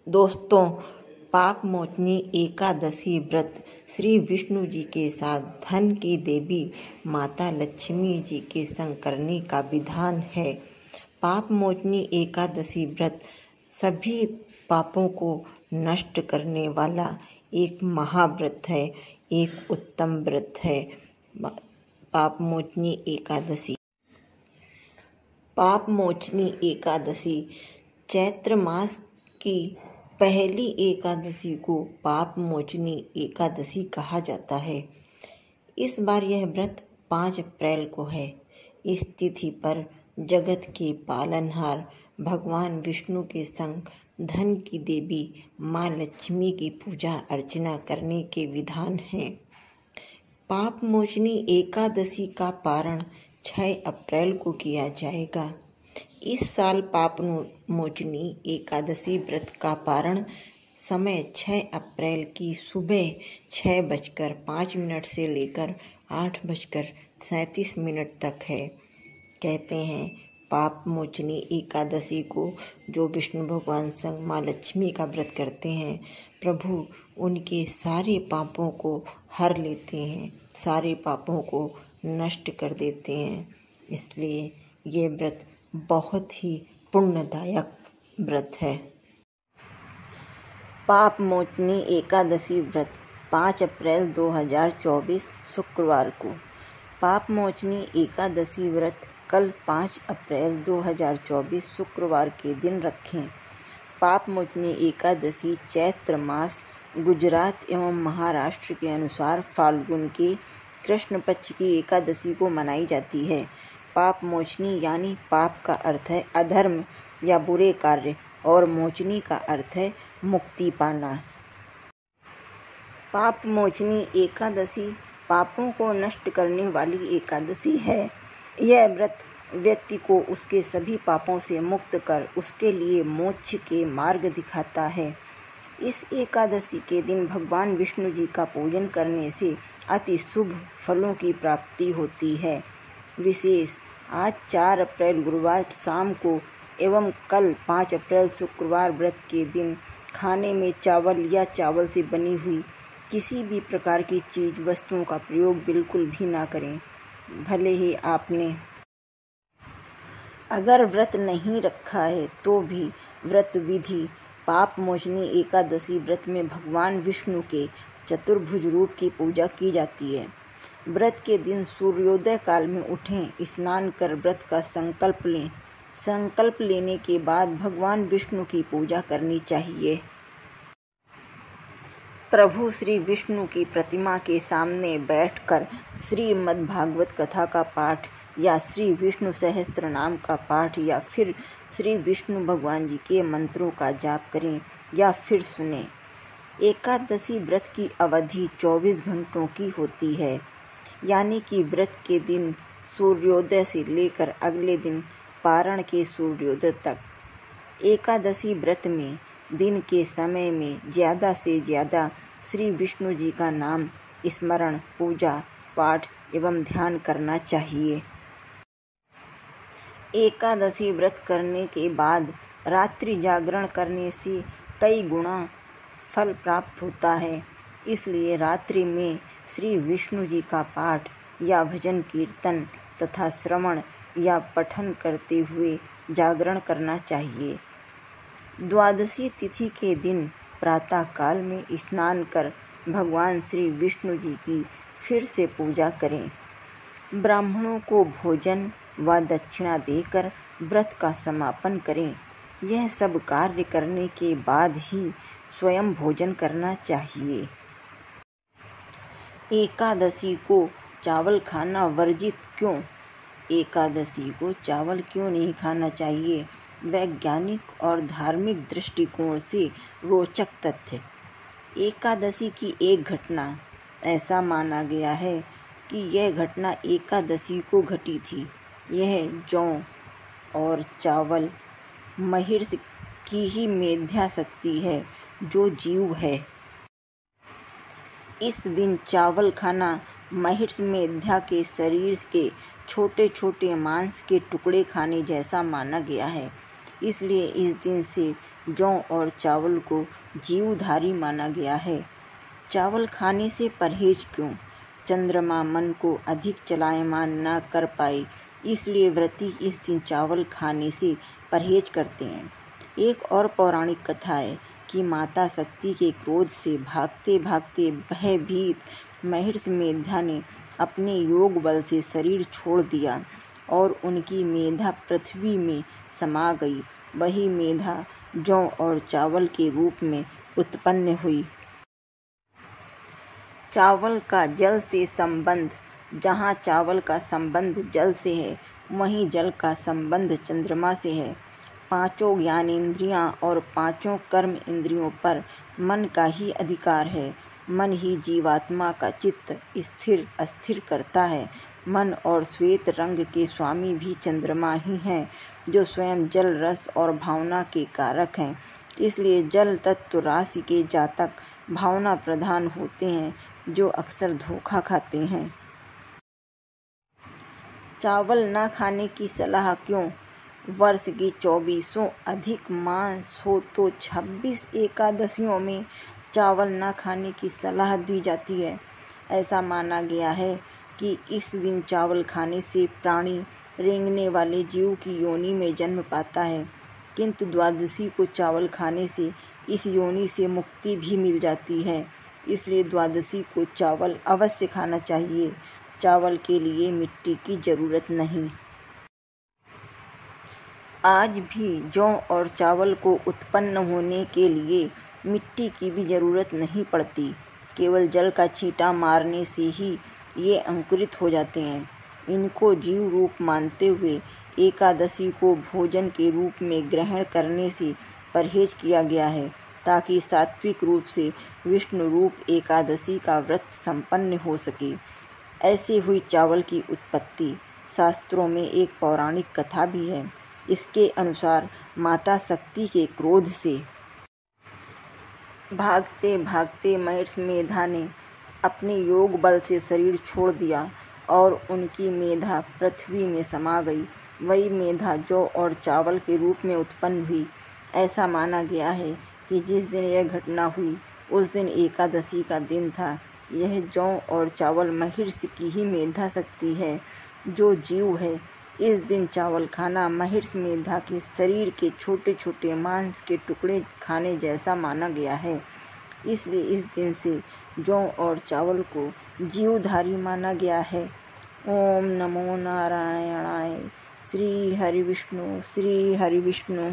दोस्तों, पाप मोचनी एकादशी व्रत श्री विष्णु जी के साथ धन की देवी माता लक्ष्मी जी के संग करने का विधान है। पाप मोचनी एकादशी व्रत सभी पापों को नष्ट करने वाला एक महाव्रत है, एक उत्तम व्रत है। पाप मोचनी एकादशी। पाप मोचनी एकादशी चैत्र मास की पहली एकादशी को पाप मोचनी एकादशी कहा जाता है। इस बार यह व्रत 5 अप्रैल को है। इस तिथि पर जगत के पालनहार भगवान विष्णु के संग धन की देवी माँ लक्ष्मी की पूजा अर्चना करने के विधान हैं। पाप मोचनी एकादशी का पारण 6 अप्रैल को किया जाएगा। इस साल पाप मोचनी एकादशी व्रत का पारण समय 6 अप्रैल की सुबह 6:05 से लेकर 8:37 तक है। कहते हैं पाप मोचनी एकादशी को जो विष्णु भगवान संग माँ लक्ष्मी का व्रत करते हैं, प्रभु उनके सारे पापों को हर लेते हैं, सारे पापों को नष्ट कर देते हैं। इसलिए ये व्रत बहुत ही पुण्यदायक व्रत है। पाप मोचनी एकादशी व्रत 5 अप्रैल 2024 शुक्रवार को। पाप मोचनी एकादशी व्रत कल 5 अप्रैल 2024 शुक्रवार के दिन रखें। पाप मोचनी एकादशी चैत्र मास गुजरात एवं महाराष्ट्र के अनुसार फाल्गुन के कृष्ण पक्ष की एकादशी को मनाई जाती है। पाप मोचनी यानी पाप का अर्थ है अधर्म या बुरे कार्य और मोचनी का अर्थ है मुक्ति पाना। पाप मोचनी एकादशी पापों को नष्ट करने वाली एकादशी है। यह व्रत व्यक्ति को उसके सभी पापों से मुक्त कर उसके लिए मोक्ष के मार्ग दिखाता है। इस एकादशी के दिन भगवान विष्णु जी का पूजन करने से अति शुभ फलों की प्राप्ति होती है। विशेष आज 4 अप्रैल गुरुवार शाम को एवं कल 5 अप्रैल शुक्रवार व्रत के दिन खाने में चावल या चावल से बनी हुई किसी भी प्रकार की चीज वस्तुओं का प्रयोग बिल्कुल भी ना करें। भले ही आपने अगर व्रत नहीं रखा है तो भी व्रत विधि पाप मोचनी एकादशी व्रत में भगवान विष्णु के चतुर्भुज रूप की पूजा की जाती है। व्रत के दिन सूर्योदय काल में उठें, स्नान कर व्रत का संकल्प लें। संकल्प लेने के बाद भगवान विष्णु की पूजा करनी चाहिए। प्रभु श्री विष्णु की प्रतिमा के सामने बैठकर श्रीमद् भागवत कथा का पाठ या श्री विष्णु सहस्त्र नाम का पाठ या फिर श्री विष्णु भगवान जी के मंत्रों का जाप करें या फिर सुने। एकादशी व्रत की अवधि 24 घंटों की होती है, यानी कि व्रत के दिन सूर्योदय से लेकर अगले दिन पारण के सूर्योदय तक। एकादशी व्रत में दिन के समय में ज़्यादा से ज़्यादा श्री विष्णु जी का नाम स्मरण, पूजा पाठ एवं ध्यान करना चाहिए। एकादशी व्रत करने के बाद रात्रि जागरण करने से कई गुना फल प्राप्त होता है। इसलिए रात्रि में श्री विष्णु जी का पाठ या भजन कीर्तन तथा श्रवण या पठन करते हुए जागरण करना चाहिए। द्वादशी तिथि के दिन प्रातः काल में स्नान कर भगवान श्री विष्णु जी की फिर से पूजा करें। ब्राह्मणों को भोजन व दक्षिणा देकर व्रत का समापन करें। यह सब कार्य करने के बाद ही स्वयं भोजन करना चाहिए। एकादशी को चावल खाना वर्जित क्यों? एकादशी को चावल क्यों नहीं खाना चाहिए? वैज्ञानिक और धार्मिक दृष्टिकोण से रोचक तथ्य। एकादशी की एक घटना ऐसा माना गया है कि यह घटना एकादशी को घटी थी। यह जौ और चावल महिर्ष की ही मेधा शक्ति है जो जीव है। इस दिन चावल खाना महिर्ष मेधा के शरीर के छोटे छोटे मांस के टुकड़े खाने जैसा माना गया है। इसलिए इस दिन से जौ और चावल को जीवधारी माना गया है। चावल खाने से परहेज क्यों? चंद्रमा मन को अधिक चलायमान न कर पाए, इसलिए व्रती इस दिन चावल खाने से परहेज करते हैं। एक और पौराणिक कथा है कि माता शक्ति के क्रोध से भागते भागते भयभीत महर्षि मेधा ने अपने योग बल से शरीर छोड़ दिया और उनकी मेधा पृथ्वी में समा गई। वही मेधा जौ और चावल के रूप में उत्पन्न हुई। चावल का जल से संबंध। जहाँ चावल का संबंध जल से है, वहीं जल का संबंध चंद्रमा से है। पांचों ज्ञानेंद्रियां और पांचों कर्म इंद्रियों पर मन का ही अधिकार है। मन ही जीवात्मा का चित्त स्थिर अस्थिर करता है। मन और श्वेत रंग के स्वामी भी चंद्रमा ही हैं, जो स्वयं जल रस और भावना के कारक हैं। इसलिए जल तत्व राशि के जातक भावना प्रधान होते हैं, जो अक्सर धोखा खाते हैं। चावल न खाने की सलाह क्यों? वर्ष की 24 अधिक मास हो तो 26 एकादशियों में चावल न खाने की सलाह दी जाती है। ऐसा माना गया है कि इस दिन चावल खाने से प्राणी रेंगने वाले जीव की योनि में जन्म पाता है, किंतु द्वादशी को चावल खाने से इस योनि से मुक्ति भी मिल जाती है। इसलिए द्वादशी को चावल अवश्य खाना चाहिए। चावल के लिए मिट्टी की जरूरत नहीं। आज भी जौ और चावल को उत्पन्न होने के लिए मिट्टी की भी जरूरत नहीं पड़ती। केवल जल का छींटा मारने से ही ये अंकुरित हो जाते हैं। इनको जीव रूप मानते हुए एकादशी को भोजन के रूप में ग्रहण करने से परहेज किया गया है, ताकि सात्विक रूप से विष्णु रूप एकादशी का व्रत संपन्न हो सके। ऐसे हुई चावल की उत्पत्ति। शास्त्रों में एक पौराणिक कथा भी है। इसके अनुसार माता शक्ति के क्रोध से भागते भागते महर्षि मेधा ने अपने योग बल से शरीर छोड़ दिया और उनकी मेधा पृथ्वी में समा गई। वही मेधा जौ और चावल के रूप में उत्पन्न हुई। ऐसा माना गया है कि जिस दिन यह घटना हुई उस दिन एकादशी का दिन था। यह जौ और चावल महर्षि की ही मेधा शक्ति है, जो जीव है। इस दिन चावल खाना महर्षि मेधा के शरीर के छोटे छोटे मांस के टुकड़े खाने जैसा माना गया है। इसलिए इस दिन से जौ और चावल को जीवधारी माना गया है। ओम नमो नारायणाय। श्री हरि विष्णु, श्री हरि विष्णु।